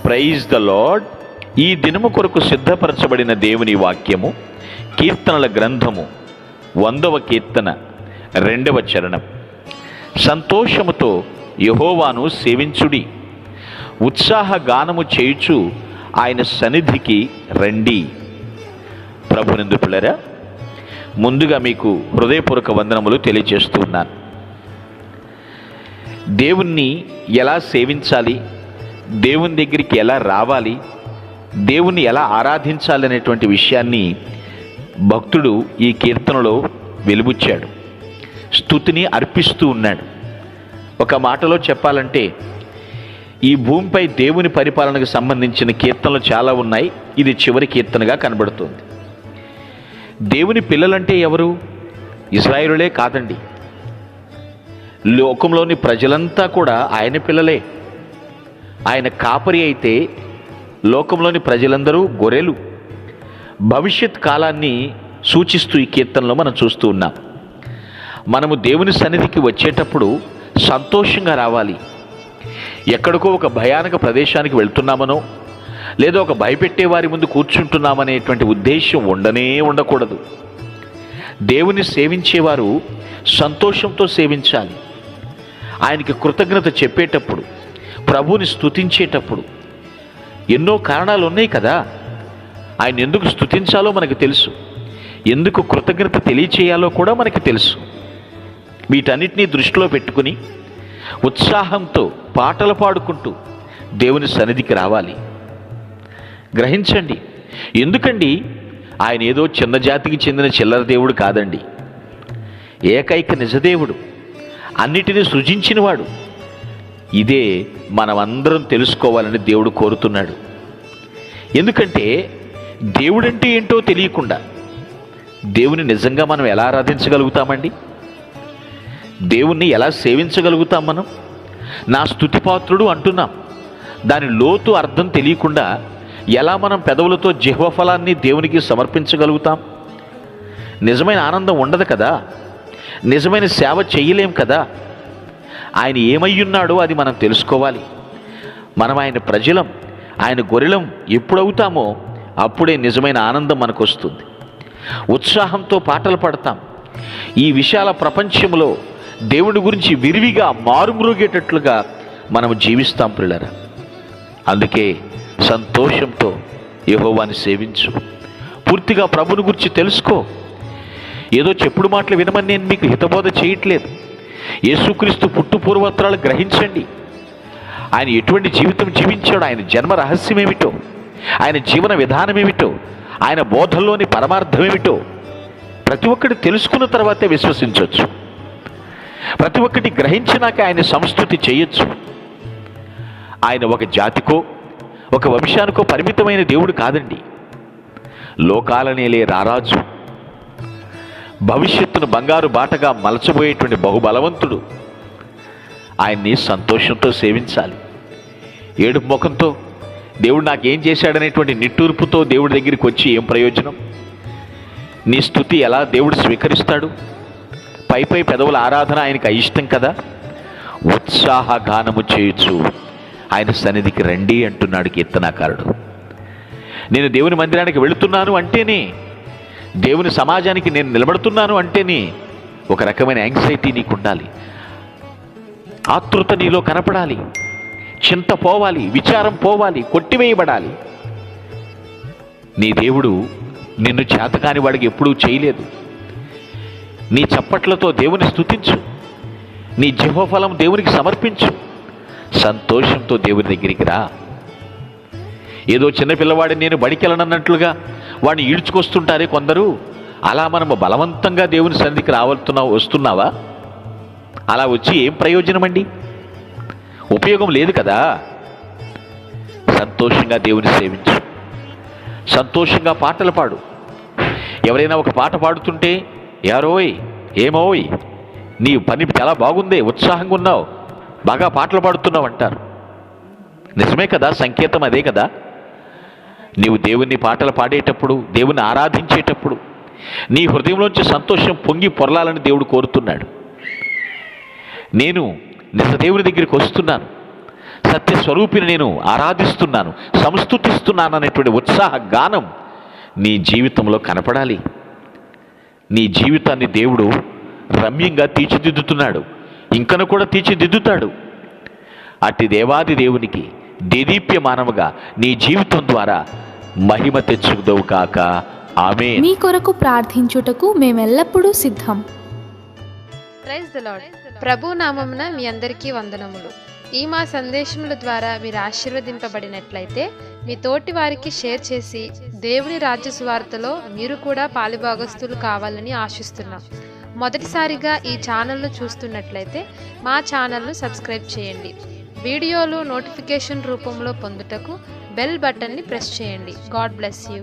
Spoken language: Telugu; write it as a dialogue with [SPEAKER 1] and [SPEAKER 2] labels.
[SPEAKER 1] Praise the lord. ఈ దినము కొరకు సిద్ధపరచబడిన దేవుని వాక్యము కీర్తనల గ్రంథము 100వ కీర్తన 2వ చరణం. సంతోషముతో యెహోవాను సేవించుడి, ఉత్సాహ గానము చేయుచు ఆయన సన్నిధికి రండి. ప్రభునందు పిల్లరా, ముందుగా మీకు హృదయపూర్వక వందనములు తెలియజేస్తూ ఉన్నాను. దేవుణ్ణి ఎలా సేవించాలి, దేవుని దగ్గరికి ఎలా రావాలి, దేవుణ్ణి ఎలా ఆరాధించాలి అనేటువంటి విషయాన్ని భక్తుడు ఈ కీర్తనలో వెలుబుచ్చాడు. స్తుతిని అర్పిస్తూ ఉన్నాడు. ఒక మాటలో చెప్పాలంటే ఈ భూమిపై దేవుని పరిపాలనకు సంబంధించిన కీర్తనలు చాలా ఉన్నాయి. ఇది చివరి కీర్తనగా కనబడుతుంది. దేవుని పిల్లలంటే ఎవరు? ఇశ్రాయేలులే కాదండి. లోకంలోని ప్రజలంతా కూడా ఆయన పిల్లలే. ఆయన కాపరి అయితే లోకంలోని ప్రజలందరూ గొర్రెలు. భవిష్యత్ కాలాన్ని సూచిస్తూ ఈ కీర్తనలో మనం చూస్తూ ఉన్నాం. మనము దేవుని సన్నిధికి వచ్చేటప్పుడు సంతోషంగా రావాలి. ఎక్కడికో ఒక భయానక ప్రదేశానికి వెళ్తున్నామనో, లేదా ఒక భయపెట్టే వారి ముందు కూర్చుంటున్నామనేటువంటి ఉద్దేశం ఉండకూడదు. దేవుని సేవించేవారు సంతోషంతో సేవించాలి. ఆయనకి కృతజ్ఞత చెప్పేటప్పుడు, ప్రభువుని స్తుతించేటప్పుడు ఎన్నో కారణాలు ఉన్నాయి కదా. ఆయన ఎందుకు స్తుతించాలో మనకు తెలుసు, ఎందుకు కృతజ్ఞత తెలియచేయాలో కూడా మనకి తెలుసు. వీటన్నిటినీ దృష్టిలో పెట్టుకుని ఉత్సాహంతో పాటలు పాడుకుంటూ దేవుని సన్నిధికి రావాలి. గ్రహించండి, ఎందుకండి ఆయన ఏదో చిన్న జాతికి చెందిన చిల్లర దేవుడు కాదండి. ఏకైక నిజదేవుడు, అన్నిటినీ సృజించినవాడు. ఇదే మనమందరం తెలుసుకోవాలని దేవుడు కోరుతున్నాడు. ఎందుకంటే దేవుడంటే ఏంటో తెలియకుండా దేవుని నిజంగా మనం ఎలా ఆరాధించగలుగుతామండి? దేవుణ్ణి ఎలా సేవించగలుగుతాం? మనం నా స్తుతిపాత్రుడు అంటున్నాం. దాని లోతు అర్థం తెలియకుండా ఎలా మనం పెదవులతో జిహ్వ ఫలాన్ని దేవునికి సమర్పించగలుగుతాం? నిజమైన ఆనందం ఉండదు కదా, నిజమైన సేవ చేయలేం కదా. ఆయన ఏమయ్యున్నాడో అది మనం తెలుసుకోవాలి. మనం ఆయన ప్రజలం, ఆయన గొర్రెలం ఎప్పుడవుతామో అప్పుడే నిజమైన ఆనందం మనకు వస్తుంది. ఉత్సాహంతో పాటలు పాడతాం. ఈ విశాల ప్రపంచంలో దేవుని గురించి విరివిగా మారుమ్రోగేటట్లుగా మనం జీవిస్తాం ప్రియులారా. అందుకే సంతోషంతో యెహోవాని సేవించు. పూర్తిగా ప్రభుని గురించి తెలుసుకో. ఏదో చెప్పుడు మాటలు వినమని నేను మీకు హితబోధ చేయట్లేదు. యేసుక్రీస్తు పుట్టు పూర్వోత్తరాలు గ్రహించండి. ఆయన ఎటువంటి జీవితం జీవించాడో, ఆయన జన్మ రహస్యం ఏమిటో, ఆయన జీవన విధానం ఏమిటో, ఆయన బోధల్లోని పరమార్థం ఏమిటో ప్రతి ఒక్కటి తెలుసుకున్న తర్వాతే విశ్వసించవచ్చు. ప్రతి ఒక్కటి గ్రహించినాక ఆయన సంస్తుతి చేయొచ్చు. ఆయన ఒక జాతికో ఒక వంశానికో పరిమితమైన దేవుడు కాదండి. లోకాలనేలే రారాజు, భవిష్యత్తును బంగారు బాటగా మలచబోయేటువంటి బహుబలవంతుడు. ఆయన్ని సంతోషంతో సేవించాలి. ఏడుపు ముఖంతో దేవుడు నాకేం చేశాడనేటువంటి నిట్టూర్పుతో దేవుడి దగ్గరికి వచ్చి ఏం ప్రయోజనం? నీ స్తుతి ఎలా దేవుడు స్వీకరిస్తాడు? పై పెదవుల ఆరాధన ఆయనకి అయిష్టం కదా. ఉత్సాహ గానము చేయొచ్చు ఆయన సన్నిధికి రండి అంటున్నాడు కీర్తనాకారుడు. నేను దేవుని మందిరానికి వెళుతున్నాను అంటేనే, దేవుని సమాజానికి నేను నిలబడుతున్నాను అంటేనే ఒక రకమైన యాంగ్జైటీ నీకు ఉండాలి, ఆతృత నీలో కనపడాలి, చింత పోవాలి, విచారం పోవాలి, కొట్టివేయబడాలి. నీ దేవుడు నిన్ను చేతకాని వాడికి ఎప్పుడూ చేయలేదు. నీ చప్పట్లతో దేవుని స్తుతించు, నీ జిహ్వఫలం దేవునికి సమర్పించు, సంతోషంతో దేవుని దగ్గరికి రా. ఏదో చిన్నపిల్లవాడిని నేను బడికెళ్ళనన్నట్లుగా వాడిని ఈడ్చుకొస్తుంటారే కొందరు, అలా మనము బలవంతంగా దేవుని సన్నిధికి వస్తున్నావా? అలా వచ్చి ఏం ప్రయోజనం అండి? ఉపయోగం లేదు కదా. సంతోషంగా దేవుని సేవించు, సంతోషంగా పాటలు పాడు. ఎవరైనా ఒక పాట పాడుతుంటే యారోయ్, ఏమోయ్, నీ పని చాలా బాగుందే, ఉత్సాహంగా ఉన్నావు, బాగా పాటలు పాడుతున్నావు అంటారు. నిజమే కదా, సంకేతం అదే కదా. నీవు దేవుని పాటలు పాడేటప్పుడు, దేవుని ఆరాధించేటప్పుడు నీ హృదయంలోంచి సంతోషం పొంగి పొరలాలని దేవుడు కోరుతున్నాడు. నేను నిజ దేవుని దగ్గరికి వస్తున్నాను, సత్యస్వరూపిని నేను ఆరాధిస్తున్నాను, సంస్తుతిస్తున్నాను అనేటువంటి ఉత్సాహ గానం నీ జీవితంలో కనపడాలి. నీ జీవితాన్ని దేవుడు రమ్యంగా తీర్చిదిద్దుతున్నాడు, ఇంకను కూడా తీర్చిదిద్దుతాడు. అట్టి దేవాది దేవునికి దేదీప్యమానముగా నీ జీవితం ద్వారా మహిమ తెచ్చుకుదవు కాక. ఆమేన్.
[SPEAKER 2] మీ కొరకు ప్రార్థించుటకు మేమెల్లప్పుడూ సిద్ధం.
[SPEAKER 3] Praise the lord. ప్రభు నామమున మీ అందరికీ వందనములు. ఈ మా సందేశముల ద్వారా మీరు ఆశీర్వదింపబడినట్లయితే మీ తోటి వారికి షేర్ చేసి దేవుని రాజ్య సువార్తలో మీరు కూడా పాలుభాగస్తులు కావాలని ఆశిస్తున్నాం. మొదటిసారిగా ఈ ఛానల్ను చూస్తున్నట్లయితే మా ఛానల్ను సబ్స్క్రైబ్ చేయండి. వీడియోలు నోటిఫికేషన్ రూపంలో పొందుటకు బెల్ బటన్ని ప్రెస్ చేయండి. God bless you.